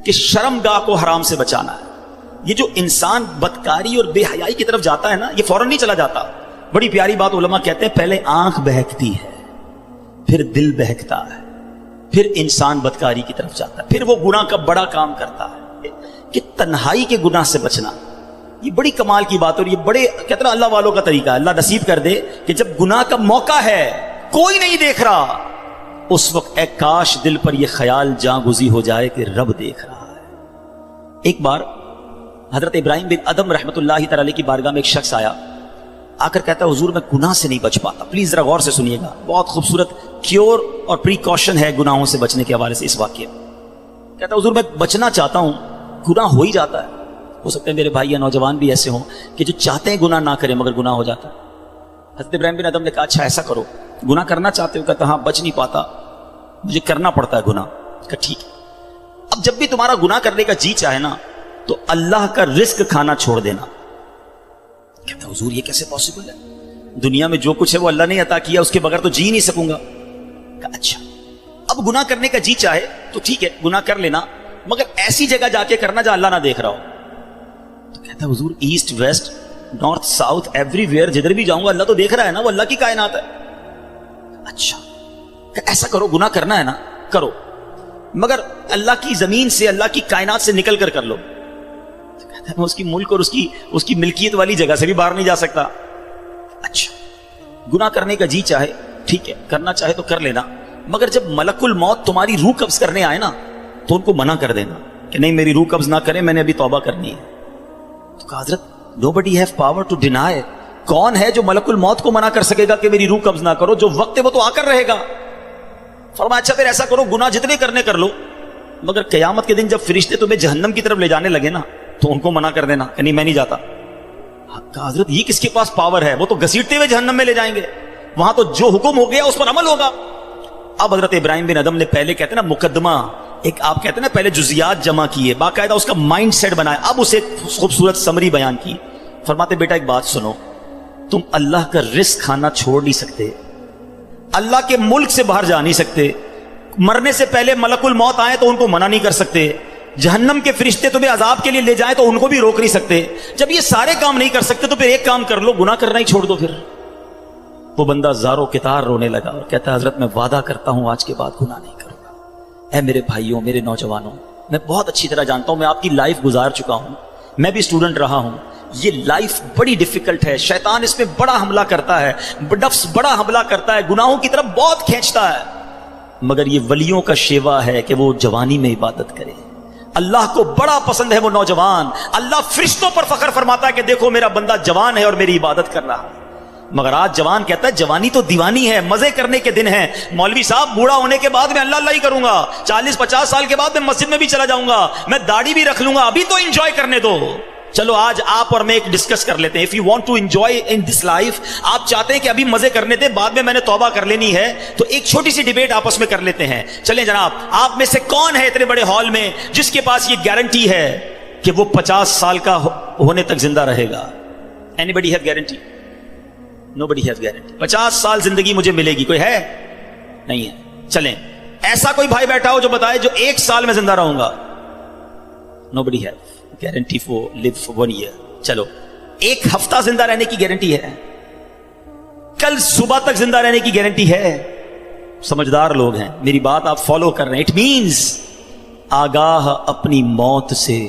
کہ شرمگاہ کو حرام سے بچانا ہے. یہ جو انسان بدکاری اور بے حیائی کی طرف جاتا ہے نا، یہ فوراً نہیں چلا جاتا. بڑی پیاری بات علماء کہتے ہیں، پہلے آنکھ بہکتی ہے، پھر دل بہکتا ہے، پھر انسان بدکاری کی طرف جاتا ہے، پھر وہ گناہ کا بڑا کام کرتا ہے. کہ تنہائی کے گناہ سے بچنا یہ بڑی کمال کی بات ہے، اور یہ بڑے کہتے ہیں اللہ والوں کا طریقہ ہے. اللہ نصیب کر دے کہ جب گناہ کا موقع ہے، کوئی نہیں دیکھ رہا، اس وقت اے کاش دل پر یہ خیال جاں گزی ہو جائے کہ رب دیکھ رہا ہے. ایک بار حضرت ابراہیم بن ادم رحمۃ اللہ تعالی کی بارگاہ میں ایک شخص آیا، آ کر کہتا ہے حضور میں گناہ سے نہیں بچ پاتا. پلیز ذرا غور سے سنیے گا، بہت خوبصورت کیور اور پریکاشن ہے گناہوں سے بچنے کے حوالے سے اس واقعے میں. کہتا ہے حضور میں بچنا چاہتا ہوں، گناہ ہو ہی جاتا ہے. ہو سکتا ہے میرے بھائی یا نوجوان بھی ایسے ہوں کہ جو چاہتے ہیں گناہ نہ کریں مگر گناہ ہو جاتا ہے. حضرت ابراہیم بن ادم نے کہا اچھا ایسا کرو، گناہ کرنا چاہتے ہو؟ کہتا ہاں بچ نہیں پاتا، مجھے کرنا پڑتا ہے گناہ. کہا ٹھیک ہے، اب جب بھی تمہارا گناہ کرنے کا جی چاہے نا تو اللہ کا رزق کھانا چھوڑ دینا. کہتا حضور یہ کیسے پاسبل ہے؟ دنیا میں جو کچھ ہے وہ اللہ نے عطا کیا، اس کے بغیر تو جی نہیں سکوں گا. کہا اچھا اب گناہ کرنے کا جی چاہے تو ٹھیک ہے گناہ کر لینا، مگر ایسی جگہ جا کے کرنا جہاں اللہ نہ دیکھ رہا ہو. تو کہتا حضور east west north south every where جدھر بھی جاؤں گا اللہ تو دیکھ رہا ہے نا، وہ اللہ کی کائنات ہے. اچھا ایسا کرو، گناہ کرنا ہے نا کرو، مگر اللہ کی زمین سے اللہ کی کائنات سے نکل کر لو. تو کہتا ہے میں اس کی ملک اور اس کی ملکیت والی جگہ سے بھی باہر نہیں جا سکتا. اچھا گناہ کرنے کا جی چاہے ٹھیک ہے، کرنا چاہے تو کر لینا، مگر جب ملک الموت تمہاری روح قبض کرنے آئے نا تو ان کو منع کر دینا کہ نہیں میری روح قبض نہ کریں، میں نے ابھی توبہ کرنی ہے. تو کہا حضرت nobody have power to deny. کون ہے جو ملک الموت کو منع کر سکے گا کہ میری روح قبض نہ کرو؟ جو وقت ہے وہ تو آ کر رہے گا. فرمایا اچھا پھر ایسا کرو گناہ جتنے کرنے کر لو، مگر قیامت کے دن جب فرشتے تمہیں جہنم کی طرف لے جانے لگے نا تو ان کو منع کر دینا کہ نہیں میں نہیں جاتا. کہا حضرت یہ کس کے پاس پاور ہے؟ وہ تو گھسیٹتے ہوئے جہنم میں لے جائیں گے، وہاں تو جو حکم ہو گیا اس پر عمل ہوگا. اب حضرت ابراہیم بن ادم نے پہلے کہتے ہیں نا مقدمہ، ایک آپ کہتے ہیں نا پہلے جزیات جمع کیے، باقاعدہ اس کا مائنڈ سیٹ بنایا، اب اسے خوبصورت سمری بیان کی. فرماتے بیٹا ایک بات سنو، تم اللہ کا رزق کھانا چھوڑ نہیں سکتے، اللہ کے ملک سے باہر جا نہیں سکتے، مرنے سے پہلے ملک الموت آئے تو ان کو منع نہیں کر سکتے، جہنم کے فرشتے تمہیں عذاب کے لیے لے جائیں تو ان کو بھی روک نہیں سکتے. جب یہ سارے کام نہیں کر سکتے تو پھر ایک کام کر لو، گناہ کرنا ہی چھوڑ دو. پھر وہ بندہ زاروں کتار رونے لگا اور کہتا حضرت میں وعدہ کرتا ہوں آج کے بعد گناہ نہیں کروں گا. اے میرے بھائیوں میرے نوجوانوں، میں بہت اچھی طرح جانتا ہوں، میں آپ کی لائف گزار چکا ہوں، میں بھی اسٹوڈنٹ رہا ہوں. یہ لائف بڑی ڈیفیکلٹ ہے، شیطان اس میں بڑا حملہ کرتا ہے، نفس بڑا حملہ کرتا ہے، گناہوں کی طرف بہت کھینچتا ہے. مگر یہ ولیوں کا شیوا ہے کہ وہ جوانی میں عبادت کرے. اللہ کو بڑا پسند ہے وہ نوجوان. اللہ فرشتوں پر فخر فرماتا ہے کہ دیکھو میرا بندہ جوان ہے اور میری عبادت کر رہا ہے. مگر آج جوان کہتا ہے جوانی تو دیوانی ہے، مزے کرنے کے دن ہیں. مولوی صاحب بوڑھا ہونے کے بعد میں اللہ اللہ ہی کروں گا، 40-50 سال کے بعد میں مسجد میں بھی چلا جاؤں گا، میں داڑھی بھی رکھ لوں گا، ابھی تو انجوائے کرنے دو. چلو آج آپ اور میں ایک ڈسکس کر لیتے ہیں. if you want to enjoy in this life، آپ چاہتے ہیں کہ ابھی مزے کرنے دیں، بعد میں نے توبہ کر لینی ہے، تو ایک چھوٹی سی ڈیبیٹ آپس میں کر لیتے ہیں. چلیں جناب، آپ میں سے کون ہے اتنے بڑے ہال میں جس کے پاس یہ گارنٹی ہے کہ وہ 50 سال کا ہونے تک زندہ رہے گا؟ anybody have guarantee? nobody has guarantee. 50 سال زندگی مجھے ملے گی، کوئی ہے؟ نہیں ہے. چلیں ایسا کوئی بھائی بیٹھا ہو جو بتائے جو 1 سال میں زندہ رہوں گا؟ nobody has guarantee for live for 1 year. چلو 1 ہفتہ زندہ رہنے کی گارنٹی ہے، کل صبح تک زندہ رہنے کی گارنٹی ہے. سمجھدار لوگ ہیں، میری بات آپ فالو کر رہے ہیں. اٹ مینز آگاہ اپنی موت سے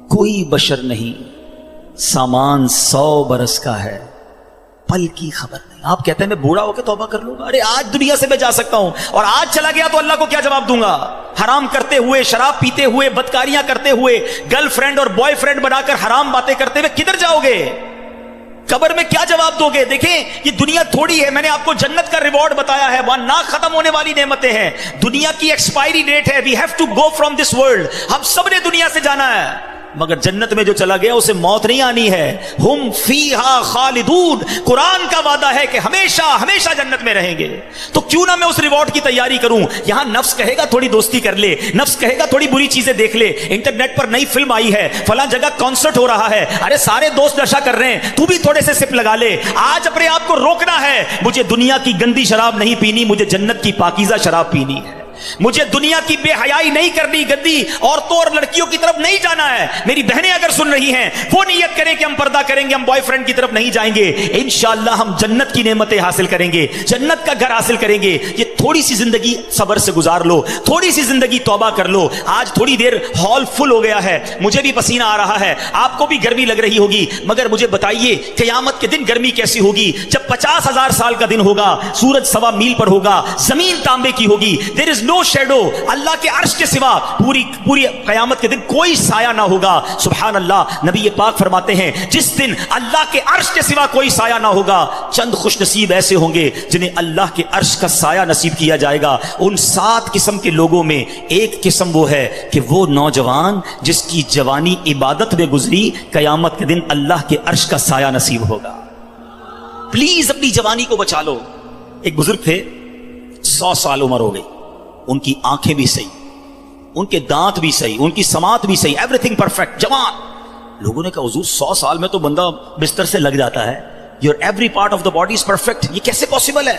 کوئی بشر نہیں، سامان 100 برس کا ہے، پل کی خبر نہیں. آپ کہتے ہیں میں بوڑھا ہو کے توبہ کر لوں گا. ارے آج دنیا سے میں جا سکتا ہوں اور آج چلا گیا تو اللہ کو کیا جواب دوں گا؟ حرام کرتے ہوئے، شراب پیتے ہوئے، بدکاریاں کرتے ہوئے، گرل فرینڈ اور بوائے فرینڈ بنا کر حرام باتیں کرتے ہوئے کدھر جاؤ گے؟ قبر میں کیا جواب دو گے؟ دیکھیں یہ دنیا تھوڑی ہے، میں نے آپ کو جنت کا ریوارڈ بتایا ہے، وہاں نہ ختم ہونے والی نعمتیں ہیں. دنیا کی ایکسپائری ڈیٹ ہے، we have to go from this world. ہم سب نے دنیا سے جانا ہے، مگر جنت میں جو چلا گیا اسے موت نہیں آنی ہے. ہم فیہا خالدون، قرآن کا وعدہ ہے کہ ہمیشہ ہمیشہ جنت میں رہیں گے. تو کیوں نہ میں اس ریوارڈ کی تیاری کروں؟ یہاں نفس کہے گا تھوڑی دوستی کر لے، نفس کہے گا تھوڑی بری چیزیں دیکھ لے، انٹرنیٹ پر نئی فلم آئی ہے، فلاں جگہ کانسرٹ ہو رہا ہے، ارے سارے دوست نشہ کر رہے ہیں، تو بھی تھوڑے سے سپ لگا لے. آج اپنے آپ کو روکنا ہے، مجھے دنیا کی گندی شراب نہیں پینی، مجھے جنت کی پاکیزہ شراب پینی ہے. مجھے دنیا کی بے حیائی نہیں کرنی، گندی عورتوں اور لڑکیوں کی طرف نہیں جانا ہے. میری بہنیں اگر سن رہی ہیں وہ نیت کریں کہ ہم پردہ کریں گے، ہم بوائے فرینڈ کی طرف نہیں جائیں گے. انشاءاللہ ہم جنت کی نعمتیں حاصل کریں گے، جنت کا گھر حاصل کریں گے. یہ تھوڑی سی زندگی صبر سے گزار لو، تھوڑی سی زندگی توبہ کر لو. آج تھوڑی دیر ہال فل ہو گیا ہے، مجھے بھی پسینہ آ رہا ہے، آپ کو بھی گرمی لگ رہی ہوگی، مگر مجھے بتائیے قیامت کے دن گرمی کیسی ہوگی؟ جب 50,000 سال کا دن ہوگا، سورج 1.25 میل پر ہوگا، زمین تانبے کی ہوگی، دیر از نو شیڈو، اللہ کے عرش کے سوا پوری قیامت کے دن کوئی سایہ نہ ہوگا. سبحان اللہ. نبی پاک فرماتے ہیں جس دن اللہ کے عرش کے سوا کوئی سایہ نہ ہوگا، چند خوش نصیب ایسے ہوں گے جنہیں اللہ کے عرش کا سایہ نصیب کیا جائے گا. ان 7 قسم کے لوگوں میں ایک قسم وہ ہے کہ وہ نوجوان جس کی جوانی عبادت میں گزری، قیامت کے دن اللہ کے عرش کا سایہ نصیب ہوگا. پلیز اپنی جوانی کو بچا لو. ایک بزرگ تھے، 100 سال عمر ہو گئی، ان کی آنکھیں بھی صحیح، ان کے دانت بھی صحیح، ان کی سماعت بھی صحیح، ایوری تھنگ پرفیکٹ، جوان. لوگوں نے کہا حضور 100 سال میں تو بندہ بستر سے لگ جاتا ہے، your every part of the body is perfect, یہ کیسے پاسبل ہے؟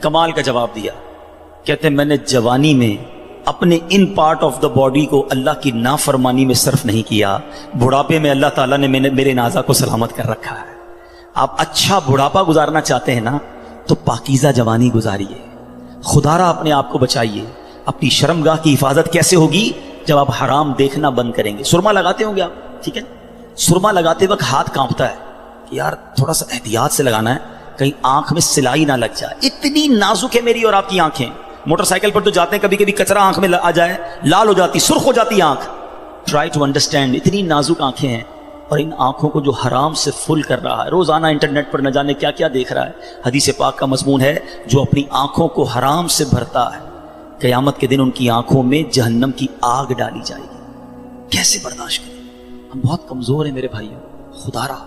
کمال کا جواب دیا. کہتے ہیں میں نے جوانی میں اپنے in part of the body کو اللہ کی نافرمانی میں صرف نہیں کیا، بڑھاپے میں اللہ تعالیٰ نے میرے نازا کو سلامت کر رکھا ہے. آپ اچھا بڑھاپا گزارنا چاہتے ہیں نا تو پاکیزہ جوانی گزاریے، خدا را اپنے آپ کو بچائیے. اپنی شرمگاہ کی حفاظت کیسے ہوگی؟ جب آپ حرام دیکھنا بند کریں گے. سرما لگاتے ہوں گے آپ، ٹھیک ہے، سرما لگاتے وقت ہاتھ کانپتا ہے کہ یار تھوڑا سا احتیاط سے لگانا ہے کہیں آنکھ میں سلائی نہ لگ جائے. اتنی نازک ہے میری اور آپ کی آنکھیں. موٹر سائیکل پر تو جاتے ہیں، کبھی کبھی کچرا آنکھ میں آ جائے، لال ہو جاتی، سرخ ہو جاتی آنکھ. ٹرائی ٹو انڈرسٹینڈ، اتنی نازک آنکھیں ہیں اور ان آنکھوں کو جو حرام سے فل کر رہا ہے، روزانہ انٹرنیٹ پر نہ جانے کیا کیا دیکھ رہا ہے. حدیث پاک کا مضمون ہے جو اپنی آنکھوں کو حرام سے بھرتا ہے، قیامت کے دن ان کی آنکھوں میں جہنم کی آگ ڈالی جائے گی. کیسے برداشت کریں؟ ہم بہت کمزور ہیں میرے بھائیوں، خدا را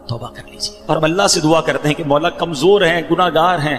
توبہ کر لیجیے. اور ہم اللہ سے دعا کرتے ہیں کہ مولا کمزور ہیں، گناہ گار ہیں،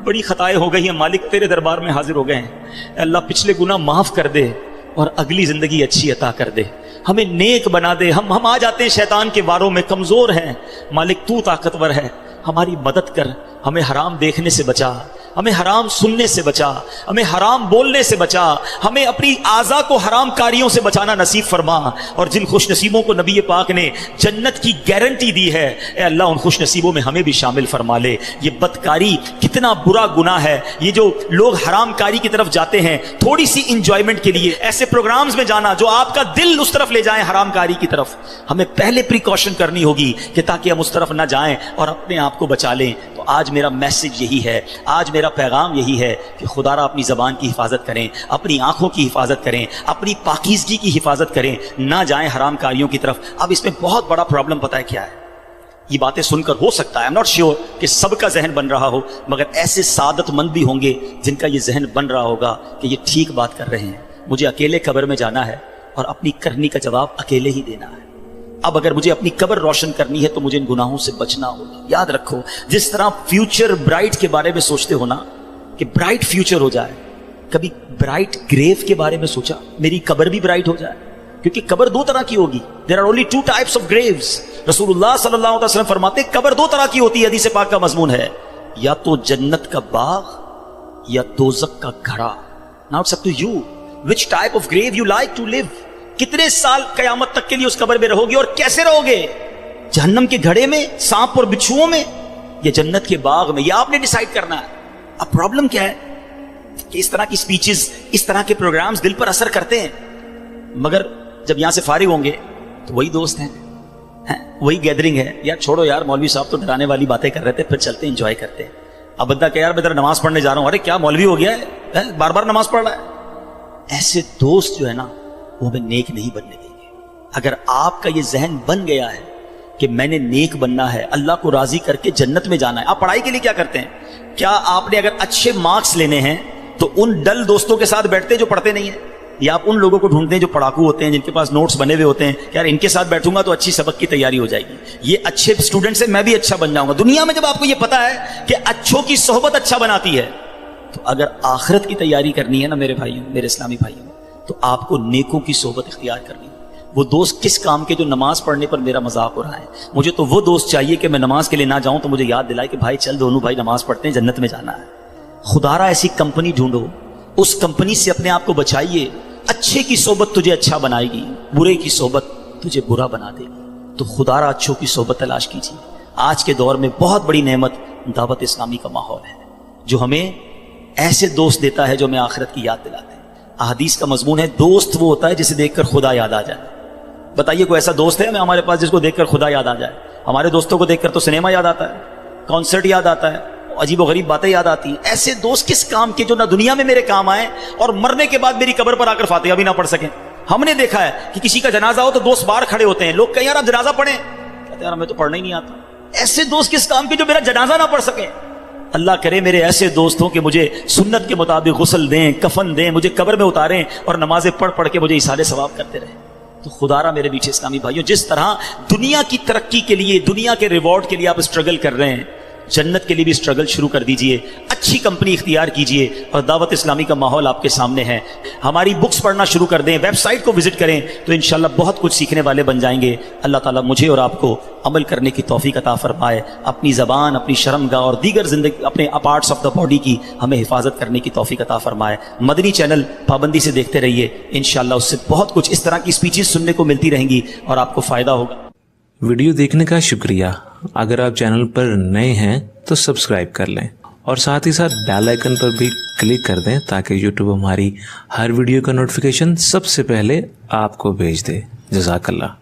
بڑی خطائیں ہو گئی ہیں، مالک تیرے دربار میں حاضر ہو گئے ہیں. اللہ پچھلے گناہ معاف کر دے اور اگلی زندگی اچھی عطا کر دے، ہمیں نیک بنا دے. ہم آ جاتے ہیں شیطان کے واروں میں، کمزور ہیں. مالک تو طاقتور ہے، ہماری مدد کر، ہمیں حرام دیکھنے سے بچا، ہمیں حرام سننے سے بچا، ہمیں حرام بولنے سے بچا، ہمیں اپنی اعضاء کو حرام کاریوں سے بچانا نصیب فرما. اور جن خوش نصیبوں کو نبی پاک نے جنت کی گارنٹی دی ہے، اے اللہ ان خوش نصیبوں میں ہمیں بھی شامل فرما لے. یہ بدکاری کتنا برا گناہ ہے. یہ جو لوگ حرام کاری کی طرف جاتے ہیں تھوڑی سی انجوائمنٹ کے لیے، ایسے پروگرامز میں جانا جو آپ کا دل اس طرف لے جائیں حرام کاری کی طرف، ہمیں پہلے پریکاشن کرنی ہوگی کہ تاکہ ہم اس طرف نہ جائیں اور اپنے آپ کو بچا لیں. تو آج میرا میسج یہی ہے، آج میرا پیغام یہی ہے کہ خدا را اپنی زبان کی حفاظت کریں، اپنی آنکھوں کی حفاظت کریں، اپنی پاکیزگی کی حفاظت کریں، نہ جائیں حرام کاریوں کی طرف. اب اس میں بہت بڑا پرابلم پتہ ہے کیا ہے؟ یہ باتیں سن کر ہو سکتا ہے، I'm not sure کہ سب کا ذہن بن رہا ہو، مگر ایسے سعادت مند بھی ہوں گے جن کا یہ ذہن بن رہا ہوگا کہ یہ ٹھیک بات کر رہے ہیں، مجھے اکیلے قبر میں جانا ہے اور اپنی کرنی کا جواب اکیلے ہی دینا ہے. اب اگر مجھے اپنی قبر روشن کرنی ہے تو مجھے ان گناہوں سے بچنا ہوگا. یاد رکھو، جس طرح فیوچر برائٹ کے بارے میں سوچتے ہو نا کہ برائٹ فیوچر ہو جائے، کبھی برائٹ گریو کے بارے میں سوچا میری قبر بھی برائٹ ہو جائے؟ کیونکہ قبر 2 طرح کی ہوگی. There are only 2 types of graves. رسول اللہ صلی اللہ علیہ وسلم فرماتے قبر 2 طرح کی ہوتی ہے، حدیث پاک کا مضمون ہے، یا تو جنت کا باغ یا دوزخ کا گھڑا. Now it's up to you which type of grave you like to live. کتنے سال قیامت تک کے لیے اس قبر میں رہو گے اور کیسے رہو گے؟ جہنم کے گھڑے میں، سانپ اور بچھوؤں میں، یا جنت کے باغ میں؟ یہ آپ نے ڈیسائیڈ کرنا ہے. اب پرابلم کیا ہے کہ اس طرح کی سپیچز، اس طرح کے پروگرامز دل پر اثر کرتے ہیں، مگر جب یہاں سے فارغ ہوں گے تو وہی دوست ہیں، وہی گیدرنگ ہے. یار چھوڑو یار، مولوی صاحب تو ڈرانے والی باتیں کر رہے تھے، پھر چلتے انجوائے کرتے ہیں. اب بندہ کہ یار میں ذرا نماز پڑھنے جا رہا ہوں، ارے کیا مولوی ہو گیا ہے، بار بار نماز پڑھ رہا ہے. ایسے دوست جو ہے نا وہ ہمیں نیک نہیں بننے دیں گے. اگر آپ کا یہ ذہن بن گیا ہے کہ میں نے نیک بننا ہے، اللہ کو راضی کر کے جنت میں جانا ہے. آپ پڑھائی کے لیے کیا کرتے ہیں؟ کیا آپ نے اگر اچھے مارکس لینے ہیں تو ان ڈل دوستوں کے ساتھ بیٹھتے ہیں جو پڑھتے نہیں ہیں، یا آپ ان لوگوں کو ڈھونڈتے ہیں جو پڑھاکو ہوتے ہیں، جن کے پاس نوٹس بنے ہوئے ہوتے ہیں کہ یار ان کے ساتھ بیٹھوں گا تو اچھی سبق کی تیاری ہو جائے گی، یہ اچھے اسٹوڈنٹ سے میں بھی اچھا بن جاؤں گا. دنیا میں جب آپ کو یہ پتا ہے کہ اچھوں کی صحبت اچھا بناتی ہے، تو اگر آخرت کی تیاری کرنی ہے نا میرے بھائیوں، میرے اسلامی بھائیوں، تو آپ کو نیکوں کی صحبت اختیار کرنی ہے. وہ دوست کس کام کے جو نماز پڑھنے پر میرا مذاق ہو رہا ہے؟ مجھے تو وہ دوست چاہیے کہ میں نماز کے لیے نہ جاؤں تو مجھے یاد دلائے کہ بھائی چل دونوں بھائی نماز پڑھتے ہیں، جنت میں جانا ہے. خدا را ایسی کمپنی ڈھونڈو اس کمپنی سے اپنے آپ کو بچائیے. اچھے کی صحبت تجھے اچھا بنائے گی, برے کی صحبت تجھے برا بنا دے گی. تو خدا را اچھوں کی صحبت تلاش کیجیے. آج کے دور میں بہت بڑی نعمت دعوت اسلامی کا ماحول ہے, جو ہمیں ایسے دوست دیتا ہے جو ہمیں آخرت کی یاد دلاتے ہیں. احادیث کا مضمون ہے, دوست وہ ہوتا ہے جسے دیکھ کر خدا یاد آ جائے. بتائیے کوئی ایسا دوست ہے ہمارے پاس جس کو دیکھ کر خدا یاد آ جائے؟ ہمارے دوستوں کو دیکھ کر تو سنیما یاد آتا ہے, کانسرٹ یاد آتا ہے, عجیب و غریب باتیں یاد آتی ہیں. ایسے دوست کس کام کے جو نہ دنیا میں میرے کام آئے اور مرنے کے بعد میری قبر پر آ کر فاتحہ بھی نہ پڑھ سکیں. ہم نے دیکھا ہے کہ کسی کا جنازہ ہو تو دوست باہر کھڑے ہوتے ہیں, لوگ کہیں یار آپ جنازہ پڑھیں, کہتے ہیں یار ہمیں تو پڑھنا ہی نہیں آتا. ایسے دوست کس کام کے جو میرا جنازہ نہ پڑھ سکیں؟ اللہ کرے میرے ایسے دوست ہوں کہ مجھے سنت کے مطابق غسل دیں, کفن دیں, مجھے قبر میں اتاریں اور نمازیں پڑھ پڑھ کے مجھے ایصال ثواب کرتے رہیں. تو خدا را میرے میٹھے اسلامی بھائیوں, جس طرح دنیا کی ترقی کے لیے, دنیا کے ریوارڈ کے لیے آپ اسٹرگل کر رہے ہیں, جنت کے لیے بھی اسٹرگل شروع کر دیجئے. اچھی کمپنی اختیار کیجئے اور دعوت اسلامی کا ماحول آپ کے سامنے ہے. ہماری بکس پڑھنا شروع کر دیں, ویب سائٹ کو وزٹ کریں, تو انشاءاللہ بہت کچھ سیکھنے والے بن جائیں گے. اللہ تعالیٰ مجھے اور آپ کو عمل کرنے کی توفیق عطا فرمائے. اپنی زبان, اپنی شرمگاہ اور دیگر زندگی, اپنے پارٹس آف دا باڈی کی ہمیں حفاظت کرنے کی توفیق عطا فرمائے. مدنی چینل پابندی سے دیکھتے رہیے, انشاءاللہ اس سے بہت کچھ اس طرح کی اسپیچز سننے کو ملتی رہیں گی اور آپ کو فائدہ ہوگا. ویڈیو دیکھنے کا شکریہ. اگر آپ چینل پر نئے ہیں تو سبسکرائب کر لیں اور ساتھ ہی ساتھ بیل آئیکن پر بھی کلک کر دیں تاکہ یوٹیوب ہماری ہر ویڈیو کا نوٹیفیکیشن سب سے پہلے آپ کو بھیج دے. جزاک اللہ.